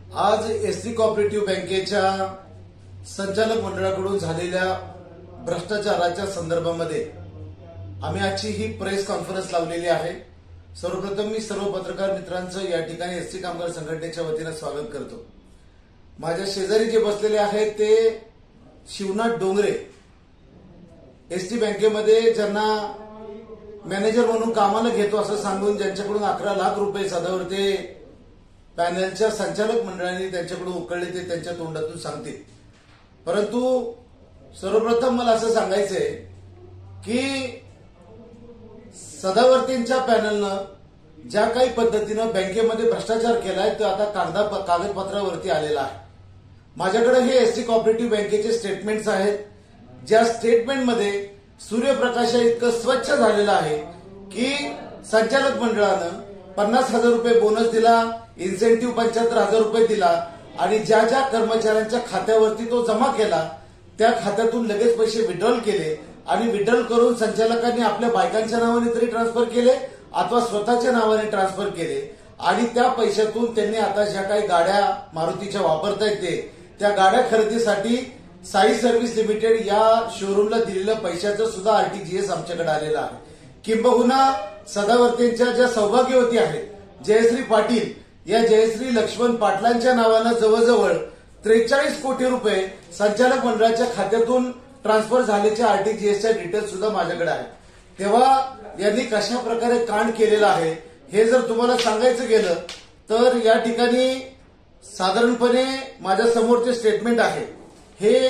आज ST cooperative बँकेच्या संचालक मंडळाकडून झालेल्या भ्रष्टाचाराच्या संदर्भामध्ये आम्ही आजची ही प्रेस कॉन्फरन्स लावलेली आहे। सर्वप्रथम मी सर्व पत्रकार मित्रांचं या ठिकाणी एसटी कामगार संघटनेच्या वतीने स्वागत करतो। माझ्या शेजारी जे बसलेले आहेत ते शिवनाथ डोंगरे, एसटी बँकेमध्ये ज्यांना मॅनेजर म्हणून कामाला घेतो असं सांगून ज्यांच्याकडून 11 लाख रुपये सदावर्ते पॅनलच्या संचालक मंडळाने त्यांच्याकडून उकळले ते त्यांच्या तोंडातून सांगतील। परंतु सर्वप्रथम मला असं सांगायचंय की सदावर्तींच्या पॅनलनं ज्या काही पद्धतीनं बँकेमध्ये भ्रष्टाचार केलाय तो आता कागदपत्रावरती आलेला आहे। माझ्याकडे हे एसटी कोऑपरेटिव्ह बँकेचे स्टेटमेंट्स आहेत, ज्या स्टेटमेंटमध्ये सूर्यप्रकाशा इतकं स्वच्छ झालेलं आहे की संचालक मंडळानं 50,000 रुपये बोनस दिला, इन्सेंटिव्ह 75,000 रुपये दिला आणि ज्या ज्या कर्मचाऱ्यांच्या खात्यावरती तो जमा केला त्या खात्यातून लगेच पैसे विड्रॉल केले आणि विड्रॉल करून संचालकांनी आपल्या बायकांच्या नावाने तरी ट्रान्सफर केले अथवा स्वतःच्या नावाने ट्रान्सफर केले आणि त्या पैशातून त्यांनी आता ज्या काही गाड्या मारुतीच्या वापरतायत त्या गाड्या खरेदीसाठी साई सर्व्हिस लिमिटेड या शोरूमला दिलेल्या पैशाचं सुद्धा आरटीजीएस आमच्याकडे आलेला आहे। किंबहुना सदावर्तेंच्या ज्या सौभाग्यवती आहेत जयश्री पाटील, या जयश्री लक्ष्मण पाटलांच्या नावानं जवळजवळ 43 कोटी रुपये संचालक मंडळाच्या खात्यातून ट्रान्सफर झाल्याचे आरटीजीएसच्या डिटेल्स सुद्धा माझ्याकडे आहेत। तेव्हा यांनी कशा प्रकारे कांड केलेला आहे हे जर तुम्हाला सांगायचं गेलं तर या ठिकाणी साधारणपणे माझ्या समोरचे स्टेटमेंट आहे हे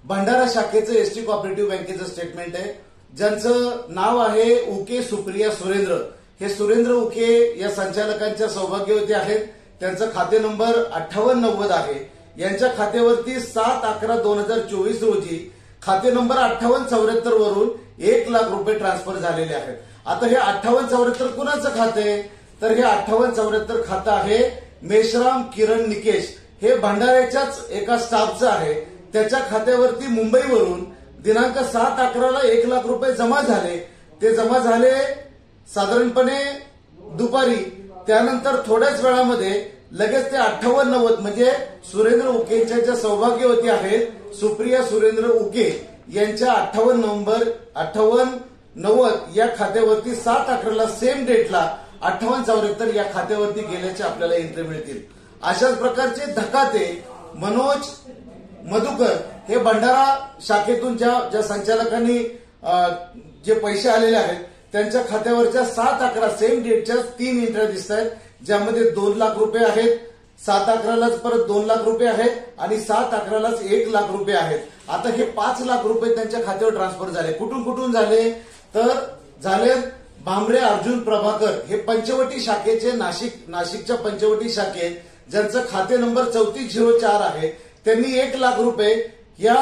भंडारा शाखेचं एसटी कोऑपरेटिव्ह बँकेचं स्टेटमेंट आहे, ज्यांचं नाव आहे उके सुप्रिया सुरेंद्र। हे सुरेंद्र उके या संचालकांच्या सौभाग्यवती आहेत, त्यांचं खाते नंबर 5890 आहे। यांच्या खात्यावरती 7/11/2024 रोजी खाते नंबर 5874 वरून 1 लाख रुपये ट्रान्सफर झालेले आहेत। आता हे 5874 कुणाचं खाते आहे तर हे 5874 खातं आहे मेश्राम किरण निकेश, हे भंडाऱ्याच्याच एका स्टाफचं आहे। त्याच्या खात्यावरती मुंबईवरून दिनांक 7/11 1 लाख रुपये जमा झाले। ते जमा झाले साधारणपणे दुपारी, त्यानंतर थोड्याच वेळामध्ये लगेच ते 5890 म्हणजे सुरेंद्र उकेच्या ज्या सौभाग्यवती आहेत सुप्रिया सुरेंद्र उके यांच्या 5890 या खात्यावरती 7/11 सेम डेटला 5874 या खात्यावरती गेल्याचे आपल्याला एंट्री मिळतील। अशाच प्रकारचे धकाते मनोज मधुकर हे भंडारा शाखेतून ज्या संचालकांनी जे पैसे आलेले आहेत त्यांच्या खात्यावरच्या 7/11 सेम डेटच्या 3 एंट्र्या दिसत आहेत, ज्यामध्ये 2 लाख रुपये आहेत, 7/11लाच परत 2 लाख रुपये आहेत आणि 7/11लाच 1 लाख रुपये आहेत। आता हे 5 लाख रुपये त्यांच्या खात्यावर ट्रान्सफर झाले। कुठून कुठून झाले तर झाले भामरे अर्जुन प्रभाकर, हे पंचवटी शाखेचे नाशिकच्या पंचवटी शाखेत ज्यांचं खाते नंबर 3404 आहे। त्यांनी 1 लाख रुपये या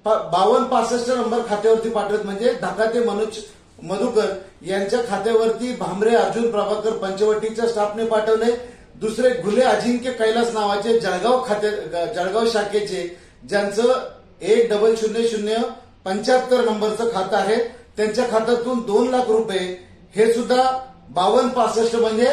5265 नंबर खात्यावरती पाठवत, म्हणजे धकाते मनोज मधुकर यांच्या खात्यावरती भामरे अर्जुन प्रभाकर पंचवटीच्या स्टाफने पाठवले। दुसरे घुले अजिंक्य कैलास नावाचे जळगाव शाखेचे ज्यांचं 100075 नंबरचं खातं आहे, त्यांच्या खात्यातून 2 लाख रुपये हे सुद्धा 5265 म्हणजे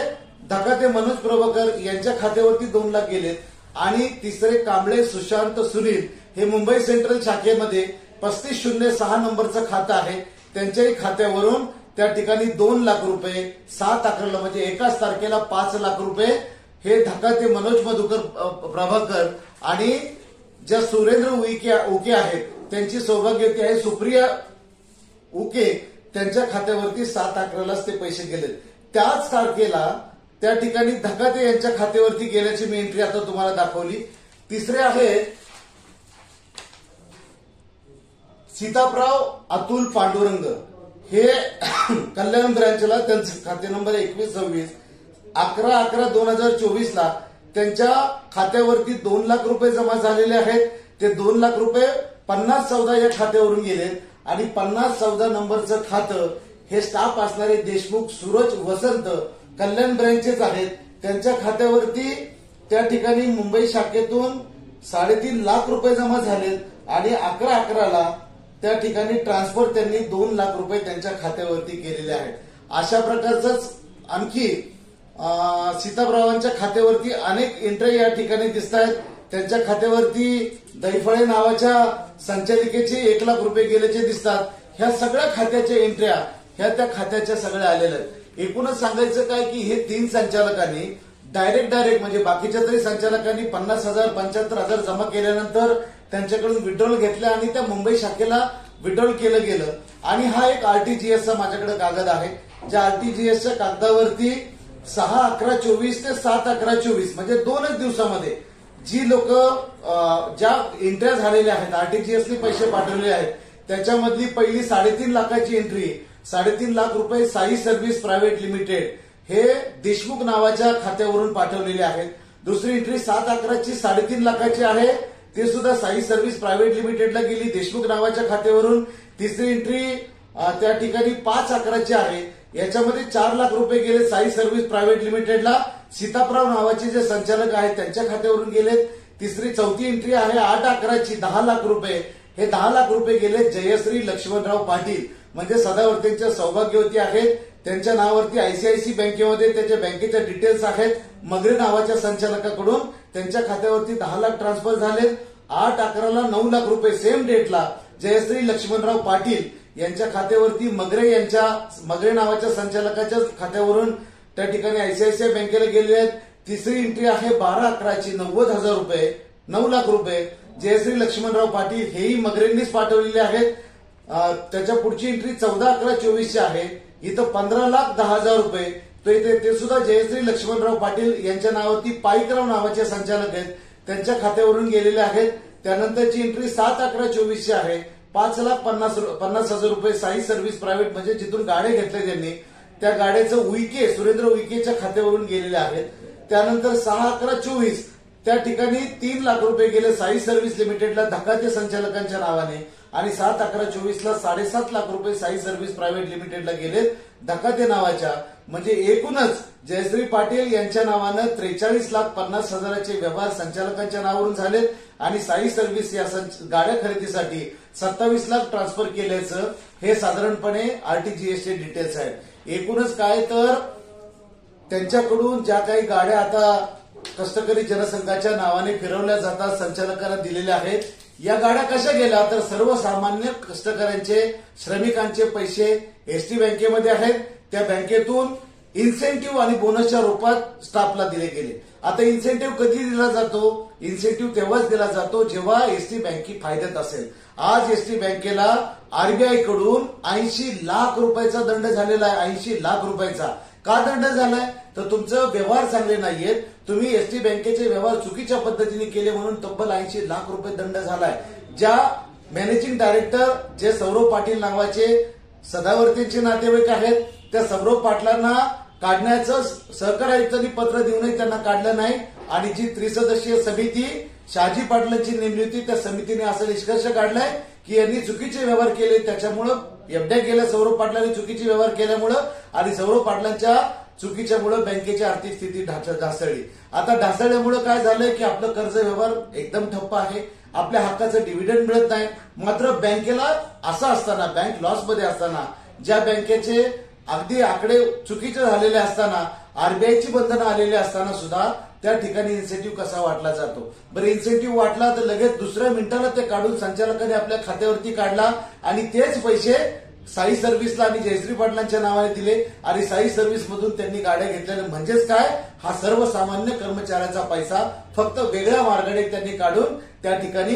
धकाते मनोज प्रभाकर यांच्या खात्यावरती 2 लाख गेलेत। आणि तिसरे कांबळे सुशांत सुनील हे मुंबई सेंट्रल शाखेमध्ये 3506 नंबरचं खातं आहे, त्यांच्याही खात्यावरून त्या ठिकाणी 2 लाख रुपये 7/11 म्हणजे एकाच तारखेला 5 लाख रुपये हे धकाते मनोज मधुकर प्रभाकर आणि ज्या सुरेंद्र उके आहेत त्यांची सौभाग्यवती आहे सुप्रिया उके, त्यांच्या खात्यावरती 7/11लाच ते पैसे गेले। त्याच तारखेला त्या ठिकाणी धकाते यांच्या खात्यावरती गेल्याची मी एंट्री आता तुम्हाला दाखवली। तिसरे आहे सीतापराव अतुल पांडुरंग, हे कल्याण ब्रँचला त्यांचं खाते नंबर 2126 11/11/2024 ला त्यांच्या खात्यावरती 2 लाख रुपये जमा झालेले आहेत। ते 2 लाख रुपये 5014 या खात्यावरून गेले आणि 5014 नंबरचं खातं हे स्टाफ असणारे देशमुख सूरज वसंत कल्याण ब्रँचेस आहेत, त्यांच्या खात्यावरती त्या ठिकाणी मुंबई शाखेतून 3.5 लाख रुपये जमा झालेत आणि 11/11ला त्या ठिकाणी ट्रान्सफर त्यांनी 2 लाख रुपये त्यांच्या खात्यावरती केलेले आहेत। अशा प्रकारचंच आणखी सीतारामांच्या खात्यावरती अनेक एंट्री या ठिकाणी दिसत आहेत. त्यांच्या खात्यावरती दैफळे नावाच्या संचालिकेचे 1 लाख रुपये गेल्याचे दिसतात. ह्या सगळ्या खात्याच्या एंट्र्या ह्या त्या खात्याच्या सगळ्या आलेल्या आहेत. एकूणच सांगायचं काय की हे 3 संचालकांनी डायरेक्ट म्हणजे बाकीच्या तरी संचालकांनी 50,000 75,000 जमा केल्यानंतर त्यांच्याकडून विड्रॉल घेतला आणि त्या मुंबई शाखेला विड्रॉल केलं गेलं. आणि हा एक आरटीजीएसचा माझ्याकडे कागद आहे. ज्या आरटीजीएसच्या कागदावरती 6/11/24 ते 7/11/24 म्हणजे 2च दिवसामध्ये जी लोक ज्या एंट्र्या झालेल्या आहेत, आरटीजीएसने पैसे पाठवले आहेत, त्याच्यामधली पहिली 3.5 लाखाची एंट्री 3.5 लाख रुपये साई सर्व्हिस प्रायव्हेट लिमिटेड हे देशमुख नावाच्या खात्यावरून पाठवलेले आहेत. दुसरी एंट्री 7/11ची 3.5 लाखाची आहे, ते सुद्धा साई सर्व्हिस प्रायव्हेट लिमिटेडला गेली देशमुख नावाच्या खात्यावरून. तिसरी एंट्री त्या ठिकाणी 5/11ची आहे, याच्यामध्ये 4 लाख रुपये गेले साई सर्व्हिस प्रायव्हेट लिमिटेडला. सीताराम नावाचे जे संचालक आहेत त्यांच्या खात्यावरून गेलेत. चौथी एंट्री आहे 8/11ची 10 लाख रुपये. हे 10 लाख रुपये गेले जयश्री लक्ष्मणराव पाटील म्हणजे सदावर्तेंच्या सौभाग्यवती आहेत. त्यांच्या नावावरती आयसीआयसी बँकेमध्ये त्याच्या बँकेच्या डिटेल्स आहेत. मगरे नावाच्या संचालकाकडून त्यांच्या खात्यावरती 10 लाख ट्रान्सफर झाले. 8/11ला 9 लाख रुपये सेम डेटला जयश्री लक्ष्मणराव पाटील यांच्या खात्यावरती मगरे नावाच्या संचालकाच्या खात्यावरून त्या ठिकाणी आयसीआयसीआय बँकेला गेले आहेत. तिसरी एंट्री आहे 12/11ची 90,000 रुपये 9 लाख रुपये जयश्री लक्ष्मणराव पाटील हेही मगरेंनीच पाठवलेले आहेत. त्याच्या पुढची एंट्री 14/11/24ची आहे. इथं 15,10,000 रुपये ते सुद्धा जयश्री लक्ष्मणराव पाटील यांच्या नावावरती पाईकराव नावाचे संचालक आहेत त्यांच्या खात्यावरून गेलेले आहेत. त्यानंतरची एंट्री 7/11/24ची आहे. 5,50,000 रुपये साई सर्व्हिस प्रायव्हेट म्हणजे जिथून गाड्या घेतल्या त्यांनी त्या गाड्याचं सुरेंद्र उईकेच्या खात्यावरून गेलेले आहेत. त्यानंतर 6/11/24 त्या ठिकाणी 3 लाख रुपये गेले साई सर्व्हिस लिमिटेडला धकाते संचालकांच्या नावाने आणि 7/11/24ला 7.5 लाख रुपये साई सर्व्हिस प्रायव्हेट लिमिटेडला गेले धकाते नावाच्या. म्हणजे एकूणच जयश्री पाटील यांच्या नावानं 43,50,000चे व्यवहार संचालकांच्या नावावरून झालेत आणि साई सर्व्हिस या गाड्या खरेदीसाठी 27 लाख ट्रान्सफर केल्याचं हे साधारणपणे आरटीजीएसचे डिटेल्स आहेत. एकूणच काय तर त्यांच्याकडून ज्या काही गाड्या आता कष्टकरी जनसंघाच्या नावाने फिरवल्या जातात संचालकांना दिलेल्या आहेत, या गाड्या कशा गेल्या तर सर्वसामान्य कष्टकऱ्यांचे श्रमिकांचे पैसे एसटी बँकेमध्ये आहेत. त्या बँकेतून इन्सेंटिव्ह आणि बोनसच्या रूपात स्टाफला दिले गेले. आता इन्सेंटिव्ह कधी दिला जातो? इन्सेंटिव्ह तेव्हाच दिला जातो जेव्हा एसटी बँक फायद्यात असेल. आज एसटी बँकेला आरबीआय कडून 80 लाख रुपयाचा दंड झालेला आहे. 80 लाख रुपयाचा का दंड झालाय तर तुमचं व्यवहार चांगले नाहीयेत, तुम्ही एसटी बँकेचे व्यवहार चुकीच्या पद्धतीने केले म्हणून तब्बल 80 लाख रुपये दंड झालाय. ज्या मॅनेजिंग डायरेक्टर जे सौरभ पाटील नावाचे सदावर्तेंचे नातेवाईक आहेत त्या सौरभ पाटलांना काढण्याचं सहकार आयुक्तांनी पत्र देऊनही त्यांना काढलं नाही आणि जी त्रिसदस्यीय समिती शहाजी पाटलांची नेमली होती त्या समितीने असा निष्कर्ष काढलाय की यांनी चुकीचे व्यवहार केले, त्याच्यामुळं एवढ्या गेल्या सौरभ पाटलांनी चुकीचे व्यवहार केल्यामुळं आणि सौरभ पाटलांच्या चुकीच्यामुळे बँकेची आर्थिक स्थिती ढासळली. आता ढासळल्यामुळे काय झालंय की आपलं कर्ज व्यवहार एकदम ठप्प आहे, आपल्या हक्काचं डिव्हिडंड मिळत नाही. मात्र बँकेला असं असताना, बँक लॉसमध्ये असताना, ज्या बँकेचे अगदी आकडे चुकीचे झालेले असताना, आरबीआयची बंधनं आलेली असताना सुद्धा त्या ठिकाणी इन्सेंटिव्ह कसा वाटला जातो? बरं, इन्सेंटिव्ह वाटला तर लगेच दुसऱ्या मिनिटाला ते काढून संचालकाने आपल्या खात्यावरती काढला आणि तेच पैसे साई सर्व्हिसला आणि जयश्री पाटलांच्या नावाने दिले आणि साई सर्व्हिस मधून त्यांनी गाड्या घेतल्या. म्हणजेच काय, हा सर्वसामान्य कर्मचाऱ्याचा पैसा फक्त वेगळ्या मार्गाने त्यांनी काढून त्या ठिकाणी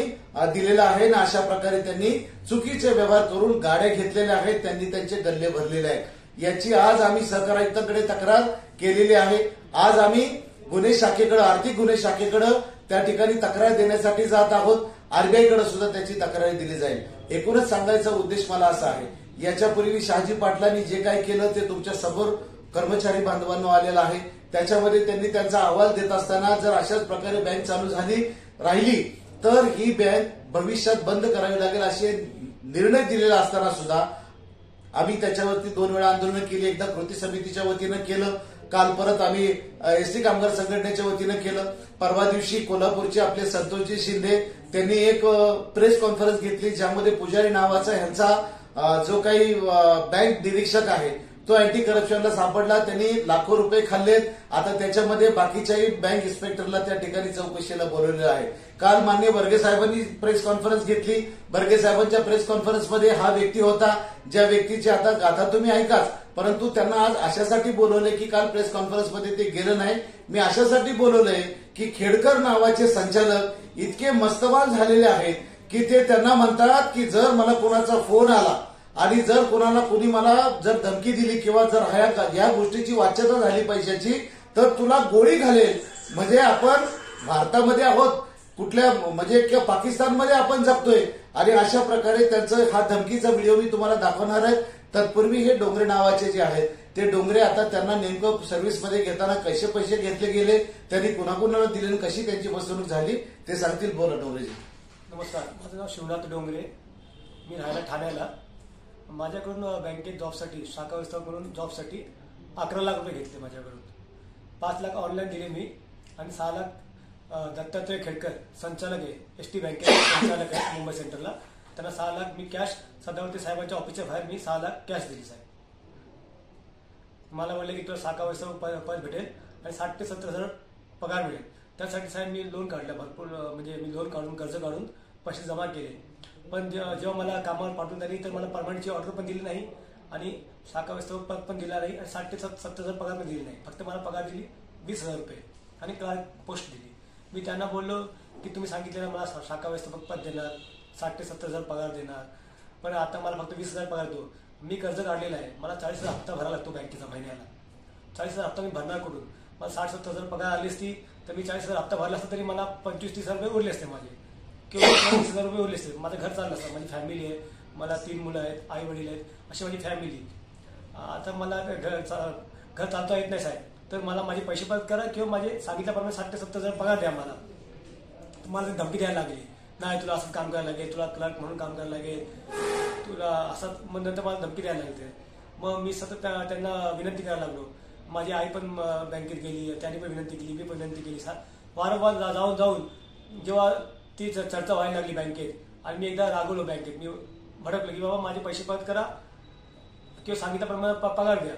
दिलेला आहे ना अशा प्रकारे त्यांनी चुकीचे व्यवहार करून गाड्या घेतलेल्या आहेत, त्यांनी त्यांचे गल्ले भरलेले आहेत. याची आज आम्ही सहकार आयुक्तांकडे तक्रार केलेली आहे. आज आम्ही गुन्हे शाखेकडे, आर्थिक गुन्हे शाखेकडे त्या ठिकाणी तक्रार देण्यासाठी जात आहोत. आरबीआयकडे सुद्धा त्याची तक्रार दिली जाईल. एकूणच सांगायचा उद्देश मला असा आहे, याच्यापूर्वी शहाजी पाटलांनी जे काही केलं ते तुमच्या समोर कर्मचारी बांधवांना आलेलं आहे. त्याच्यामध्ये त्यांनी त्यांचा अहवाल देत असताना जर अशाच प्रकारे बँक चालू राहिली तर ही बँक भविष्यात बंद करावी लागेल असे निर्णय दिलेला असताना सुद्धा आम्ही त्याच्यावरती 2 वेळा आंदोलन केली. एकदा कृती समितीच्या वतीनं केलं, काल परत आम्ही एसटी कामगार संघटनेच्या वतीनं केलं. परवा दिवशी कोल्हापूरचे आपले संतोषजी शिंदे त्यांनी एक प्रेस कॉन्फरन्स घेतली ज्यामध्ये पुजारी नावाचा ह्यांचा जो काही बँक निरीक्षक आहे तो अँटी करप्शनला सापडला, त्यांनी लाखो रुपये खाल्लेत. आता त्याच्यामध्ये बाकीच्याही बँक इन्स्पेक्टरला त्या ठिकाणी चौकशीला बोलवलेलं आहे. काल माननीय बर्गे साहेबांनी प्रेस कॉन्फरन्स घेतली. बर्गे साहेबांच्या प्रेस कॉन्फरन्समध्ये हा व्यक्ती होता, ज्या व्यक्तीची आता गाथा तुम्ही ऐकाच, परंतु त्यांना आज अशासाठी बोलवले की काल प्रेस कॉन्फरन्समध्ये ते गेलं नाही. मी अशासाठी बोलवलंय की खेडकर नावाचे संचालक इतके मस्तवान झालेले आहेत की ते त्यांना म्हणतात की जर मला कोणाचा फोन आला आणि जर कोणी मला जर धमकी दिली किंवा जर या गोष्टीची वाच्यता झाली पैशाची, तर तुला गोळी घालेल. म्हणजे आपण भारतामध्ये आहोत, कुठल्या म्हणजे पाकिस्तानमध्ये आपण जगतोय. आणि अशा प्रकारे त्यांचं हा धमकीचा व्हिडिओ मी तुम्हाला दाखवणार आहे. तत्पूर्वी हे डोंगरे नावाचे जे आहेत ते डोंगरे आता त्यांना नेमकं सर्व्हिसमध्ये घेताना कसे पैसे घेतले गेले, त्यांनी कुणाकुणाला दिले आणि कशी त्यांची फसवणूक झाली ते सांगतील. बोला डोंगरेजी. नमस्कार, माझं नाव शिवनाथ डोंगरे, मी राहायला ठाण्याला. माझ्याकडून बँकेत जॉबसाठी शाखा व्यवस्थापक म्हणून जॉबसाठी 11 लाख रुपये घेतले माझ्याकडून. 5 लाख ऑनलाईन दिले मी आणि 6 लाख दत्तात्रय खेडकर संचालक आहे, एसटी बँकेचे संचालक आहे मुंबई सेंटरला, त्यांना 6 लाख मी कॅश सदावर्ती साहेबांच्या ऑफिसच्या बाहेर मी 6 लाख कॅश दिली साहेब. मला म्हणले की तुला शाखा व्यवस्थापक पद भेटेल आणि 60 ते 70 हजार पगार मिळेल. त्यासाठी साहेब मी लोन काढलं भरपूर, म्हणजे मी लोन काढून कर्ज काढून पैसे जमा केले. पण जेव्हा मला कामावर पाठवून त्यांनी तर मला परमनंटची ऑर्डर पण दिली नाही आणि शाखा व्यवस्थापक पद पण दिला नाही आणि 60 ते 70 हजार पगार पण दिली नाही. फक्त मला पगार दिली 20,000 रुपये आणि क्लार्क पोस्ट दिली. मी त्यांना बोललो की तुम्ही सांगितलेलं मला शाखा व्यवस्थापक पद देणार, 60 ते 70 हजार पगार देणार, पण आता मला फक्त 20,000 पगार दो. मी कर्ज काढलेला आहे, मला 40,000 हप्ता भरावा लागतो बँकेचा महिन्याला. 40,000 हप्ता मी भरणार कुठून? मला 60-70 हजार पगार आली असती तर मी 40,000 हप्ता भरला असता तरी मला 25-30 हजार रुपये उरले असते माझे, किंवा 20,000 रुपये उरले असते. माझं घर चाललं असतं, माझी फॅमिली आहे, मला 3 मुलं आहेत, आई वडील आहेत, अशी माझी फॅमिली. आता मला घर चालता येत नाही साहेब, तर मला माझे पैसे परत करा किंवा माझे सांगितल्याप्रमाणे 60 ते 70 हजार पगार द्या. मला धमकी द्यायला लागली, नाही तुला असं काम करायला लागेल, तुला क्लर्क म्हणून काम करायला लागेल, तुला असं. मग नंतर मला धमकी द्यायला लागते. मग मी सतत त्यांना विनंती करायला लागलो. माझी आई पण बँकेत गेली, त्यांनी पण विनंती केली, मी पण विनंती केली. वारंवार जाऊन जेव्हा ती चर्चा व्हायला लागली बँकेत आणि मी एकदा रागवलो बँकेत, मी भडकलो की बाबा माझे पैसे परत करा किंवा सांगितल्याप्रमाणे पगार द्या.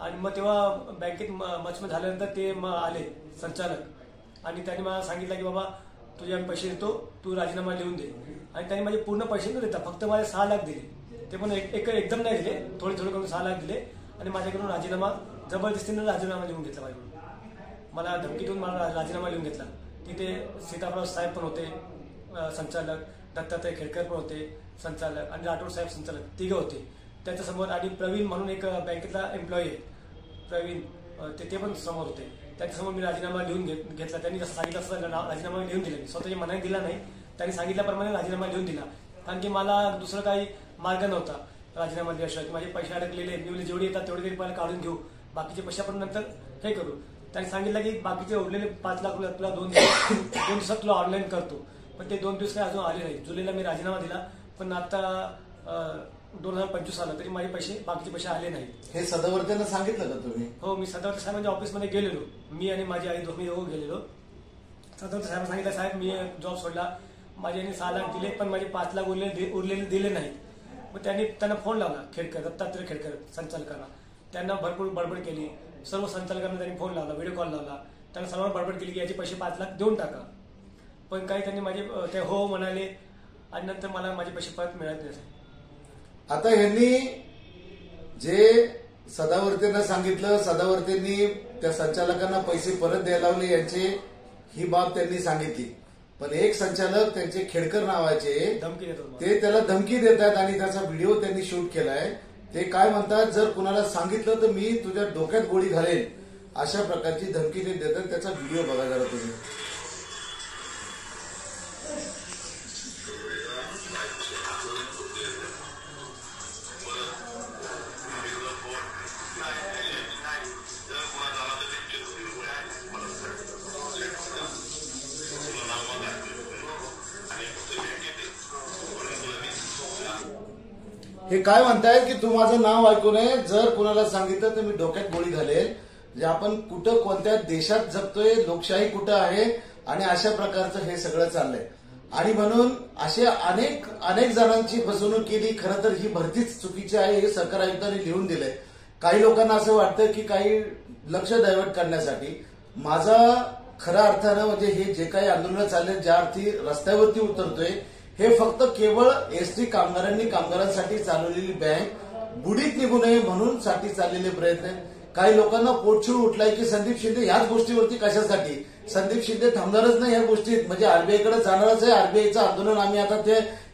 आणि मग तेव्हा बँकेत मचमच झाल्यानंतर ते आले संचालक आणि त्यांनी मला सांगितलं की बाबा तुझे आम्ही पैसे देतो, तू राजीनामा लिहून दे. आणि त्यांनी माझे पूर्ण पैसे न देता फक्त माझे 6 लाख दिले. ते पण एकदम नाही दिले, थोडे करून 6 लाख दिले आणि माझ्याकडून राजीनामा जबरदस्तीने राजीनामा लिहून घेतला. माझ्याकडून मला धमकी देऊन मला राजीनामा लिहून घेतला. तिथे सीताराम साहेब पण होते संचालक, दत्तात्रय खेडकर पण होते संचालक आणि राठोड साहेब संचालक, 3 होते त्याच्यासमोर. आणि प्रवीण म्हणून एक बँकेतला एम्प्लॉई आहे प्रवीण, ते पण समोर होते. त्याच्यासमोर मी राजीनामा लिहून घेतला. त्यांनी जसं सांगितलं असं राजीनामा लिहून दिला. मी स्वतःच्या मनाने दिला नाही, त्यांनी सांगितल्याप्रमाणे राजीनामा लिहून दिला. कारण की मला दुसरं काही मार्ग नव्हता राजीनामा दिल्याशिवाय. माझे पैसे अडकलेले, मी जेवढे येतात तेवढे तरी पहिला काढून घेऊ, बाकीचे पैसे आपण नंतर हे करू. त्यांनी सांगितलं की बाकीचे उरलेले 5 लाख रुपये तुला 2 दिवसात तुला ऑनलाईन करतो. पण ते 2 दिवस काही अजून आले नाही. जुलैला मी राजीनामा दिला, पण आता 2025 आला तरी माझे बाकीचे पैसे आले नाही. हे सदावर्तेंना सांगितलं का तुम्ही? हो, मी सदावर्ते साहेबांच्या ऑफिसमध्ये गेलेलो, मी आणि माझी आई दोघं गेलेलो. सदावर्ते साहेबांना सांगितलं साहेब मी जॉब सोडला, माझे 6 लाख दिले पण माझे 5 लाख उरलेले दिले नाही. मग त्यांना फोन लावला खेडकर, दत्तात्रय खेडकर संचालकांना. त्यांना भरपूर बडबड केली, सर्व संचालकांना त्यांनी फोन लावला, व्हिडिओ कॉल लावला. त्यांना सर्वांना बडबड केली की याचे पैसे 5 लाख देऊन टाका. पण काही त्यांनी माझे ते हो म्हणाले आणि नंतर मला माझे पैसे परत मिळत नाही. आता यांनी जे सदावर्तेंना सांगितलं, सदावर्तेंनी त्या संचालकांना पैसे परत द्यायला लावले, यांचे ही बाब त्यांनी सांगितली. पण एक संचालक त्यांचे खेडकर नावाचे धमकी देतात, ते त्याला धमकी देत आहेत आणि त्याचा व्हिडिओ त्यांनी शूट केलाय. ते काय म्हणतात, जर कुणाला सांगितलं तर मी तुझ्या डोक्यात गोळी घालेन, अशा प्रकारची धमकी ते देतात. त्याचा व्हिडिओ बघा जरा तुम्ही. हे काय म्हणतायत की तू माझं नाव ऐकू नये, जर कुणाला सांगितलं तर मी डोक्यात गोळी घालेल. म्हणजे आपण कुठं कोणत्या देशात जगतोय, लोकशाही कुठं आहे आणि अशा प्रकारचं हे सगळं चाललंय. आणि म्हणून असे अनेक जणांची फसवणूक केली. खरं तर ही भरतीच चुकीची आहे, हे सरकार आयुक्तांनी लिहून दिलंय. काही लोकांना असं वाटतं की काही लक्ष डायव्हर्ट करण्यासाठी माझा खऱ्या अर्थानं म्हणजे हे जे काही आंदोलन चालले, ज्या अर्थी रस्त्यावरती उतरतोय, हे फक्त केवळ एसटी कामगारांनी कामगारांसाठी चालवलेली बँक बुडीत निघू नये म्हणून साठी चाललेले प्रयत्न आहेत. काही लोकांना पोटछूळ उठलाय की संदीप शिंदे याच गोष्टीवरती कशासाठी, संदीप शिंदे थांबणारच नाही या गोष्टीत, म्हणजे आरबीआयकडे जाणारच आहे. आरबीआयचं आंदोलन आम्ही आता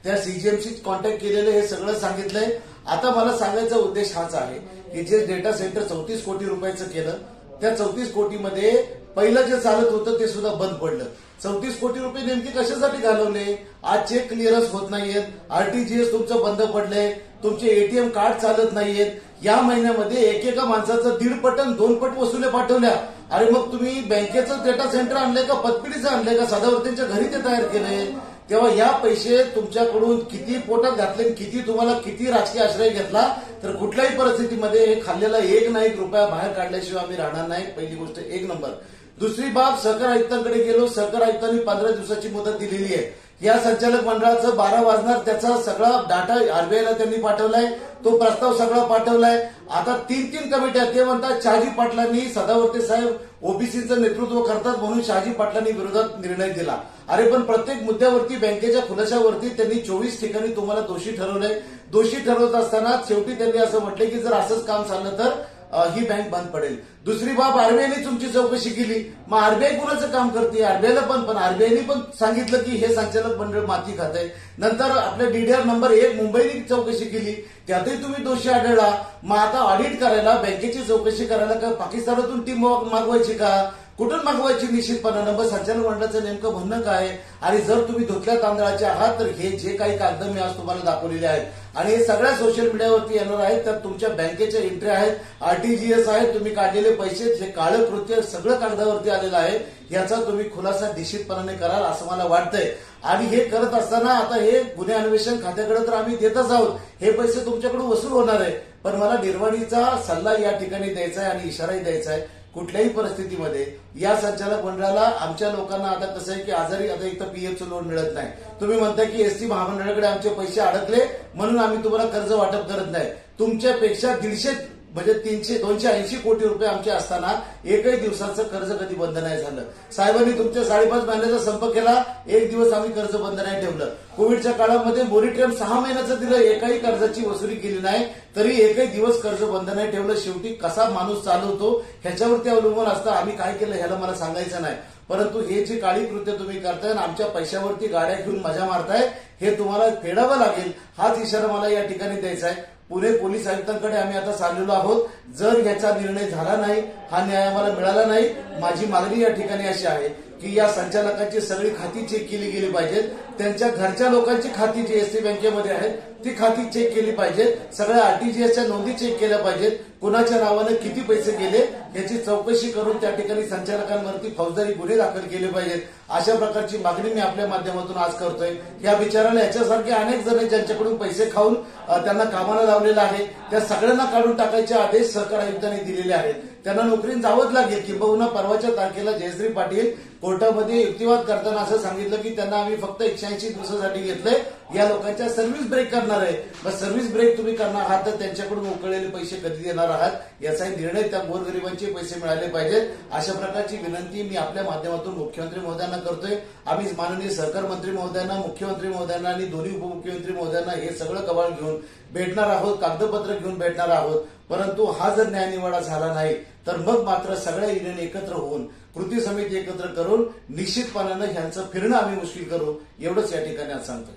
त्या सीजीएमसी कॉन्टॅक्ट केलेलं हे सगळं सांगितलंय. आता मला सांगायचा उद्देश हाच आहे की जे डेटा सेंटर 34 कोटी रुपयाचं केलं, त्या 34 कोटीमध्ये पहिलं जे चालत होतं ते सुद्धा बंद पडलं. 34 कोटी रुपये नेमके कशासाठी घालवले? आज चेक क्लिअरन्स होत नाहीयेत, आरटीजीएस तुमचं बंद पडलंय, तुमचे एटीएम कार्ड चालत नाहीयेत. या महिन्यामध्ये एकेका माणसाचं 1.5 पट आणि 2 पट वसुल्या पाठवल्या. अरे मग तुम्ही बँकेचं डेटा सेंटर आणलंय का पतपिढीचं आणलंय का सदावर्तींच्या घरी ते तयार केलंय? तेव्हा या पैसे तुमच्याकडून किती पोटात घातले, किती राजकीय आश्रय घेतला, तर कुठल्याही परिस्थितीमध्ये हे खाल्लेला एक ना एक रुपया बाहेर काढल्याशिवाय आम्ही राहणार नाही. पहिली गोष्ट 1 नंबर. दुसरी बाब, सहकार आयुक्तांकडे गेलो. सहकार आयुक्तांनी 15 दिवसाची मुदत दिलेली आहे. या संचालक मंडळाचं 12 वाजणार त्याचा सगळा डाटा आरबीआयला त्यांनी पाठवलाय, तो प्रस्ताव सगळा पाठवलाय. आता 3 कमिट्या, ते म्हणतात शहाजी पाटलांनी, सदावर्ते साहेब ओबीसीचं नेतृत्व करतात म्हणून शहाजी पाटलांनी विरोधात निर्णय दिला. अरे पण प्रत्येक मुद्द्यावरती बँकेच्या खुलाशावरती त्यांनी 24 ठिकाणी तुम्हाला दोषी ठरवलंय. दोषी ठरवत असताना शेवटी त्यांनी असं म्हटलंय की जर असंच काम चाललं तर ही बँक बंद पडेल. दुसरी बाब, आरबीआयने तुमची चौकशी केली. मग आरबीआय कुणाचं काम करते? आरबीआयला पण आरबीआयने पण सांगितलं की हे संचालक मंडळ माती खात आहे. नंतर आपल्या डीडीआर नंबर 1 मुंबईने चौकशी केली, त्यातही तुम्ही दोषी आढळला. मग आता ऑडिट करायला, बँकेची चौकशी करायला का पाकिस्तानातून टीम मागवायची का? कुठून मागवायची? निश्चितपणानं. मग संचालक मंडळाचं नेमकं म्हणणं काय? आणि जर तुम्ही धुतल्या तांदळाचे आहात तर हे जे काही कागद मी आज तुम्हाला दाखवलेले आहेत आणि हे सगळ्या सोशल मीडियावरती येणार आहेत, तर तुमच्या बँकेच्या एंट्री आहेत, आरटीजीएस आहेत, तुम्ही काढलेले पैसे, जे काळं कृत्य सगळं कागदावरती आलेलं आहे, याचा तुम्ही खुलासा निश्चितपणाने कराल असं मला वाटतंय. आणि हे करत असताना आता हे गुन्हे अन्वेषण खात्याकडे तर आम्ही देतच आहोत, हे पैसे तुमच्याकडून वसूल होणार आहे. पण मला निर्वाणीचा सल्ला या ठिकाणी द्यायचा आहे आणि इशाराही द्यायचा आहे. कुठल्याही परिस्थितीमध्ये या संचालक मंडळाला, आमच्या लोकांना आता कसं आहे की आजारी आता एक तर पीएफचं लोन मिळत नाही. तुम्ही म्हणता की एसटी महामंडळाकडे आमचे पैसे अडकले म्हणून आम्ही तुम्हाला कर्ज वाटप करत नाही. तुमच्यापेक्षा 150 म्हणजे 280 कोटी रुपये आमचे असताना एकही दिवसाचं कर्ज कधी बंद नाही झालं. साहेबांनी तुमच्या 5.5 महिन्याचा संप केला, एक दिवस आम्ही कर्ज बंद नाही ठेवलं. कोविडच्या काळामध्ये मोरिटरियम 6 महिन्याचं दिलं, एकाही कर्जाची वसुली केली नाही, तरी एकही दिवस कर्ज बंद नाही ठेवलं. शेवटी कसा माणूस चालवतो ह्याच्यावरती अवलंबून असतं. आम्ही काय केलं ह्याला मला सांगायचं नाही, परंतु हे जे काळी कृत्य तुम्ही करताय आणि आमच्या पैशावरती गाड्या घेऊन मजा मारताय, हे तुम्हाला फेडावं लागेल. हाच इशारा मला या ठिकाणी द्यायचा आहे. पुणे पोलीस आयुक्तांकडे आम्ही आता चाललेलो आहोत. जर याचा निर्णय झाला नाही, हा न्याय आम्हाला मिळाला नाही, माझी मागणी या ठिकाणी अशी आहे की या संचालकांची सगळी खाती चेक केली गेली पाहिजेत. त्यांच्या घरच्या लोकांची खाती जी एसटी बँकेमध्ये आहेत ती खाती चेक केली पाहिजेत. सगळ्या आरटीजीएसच्या नोंदी चेक केल्या पाहिजेत. कुणाच्या नावानं किती पैसे गेले याची चौकशी करून त्या ठिकाणी संचालकांवरती फौजदारी गुन्हे दाखल केले पाहिजेत. अशा प्रकारची मागणी मी आपल्या माध्यमातून आज करतोय. या बिचाराला याच्यासारखे अनेक जण ज्यांच्याकडून पैसे खाऊन त्यांना कामाला लावलेलं आहे, त्या सगळ्यांना काढून टाकायचे आदेश सहकार आयुक्तांनी दिलेले आहेत. त्यांना नोकरीत जावंच लागेल. किंबहुना परवाच्या तारखेला जयश्री पाटील कोर्टामध्ये युक्तिवाद करताना असं सांगितलं की त्यांना आम्ही फक्त 180 दिवसासाठी घेतलंय, या लोकांच्या सर्व्हिस ब्रेक करणार आहे. मग सर्व्हिस ब्रेक तुम्ही करणार आहात तर त्यांच्याकडून उकळलेले पैसे कधी देणार आहात याचाही निर्णय, त्या गोरगरिबांचे पैसे मिळाले पाहिजेत. अशा प्रकारची विनंती मी आपल्या माध्यमातून मुख्यमंत्री महोदयांना करतोय. आम्ही माननीय सहकार मंत्री महोदयांना, मुख्यमंत्री महोदयांना आणि दोन्ही उपमुख्यमंत्री महोदयांना हे सगळं कबाळ घेऊन भेटणार आहोत, कागदपत्र घेऊन भेटणार आहोत. परंतु हा जर न्यायनिवाडा झाला नाही तर मग मात्र सगळ्या युनियन एकत्र होऊन, कृती समिती एकत्र करून निश्चितपणानं ह्यांचं फिरणं आम्ही मुश्किल करू, एवढंच या ठिकाणी आज सांगतोय.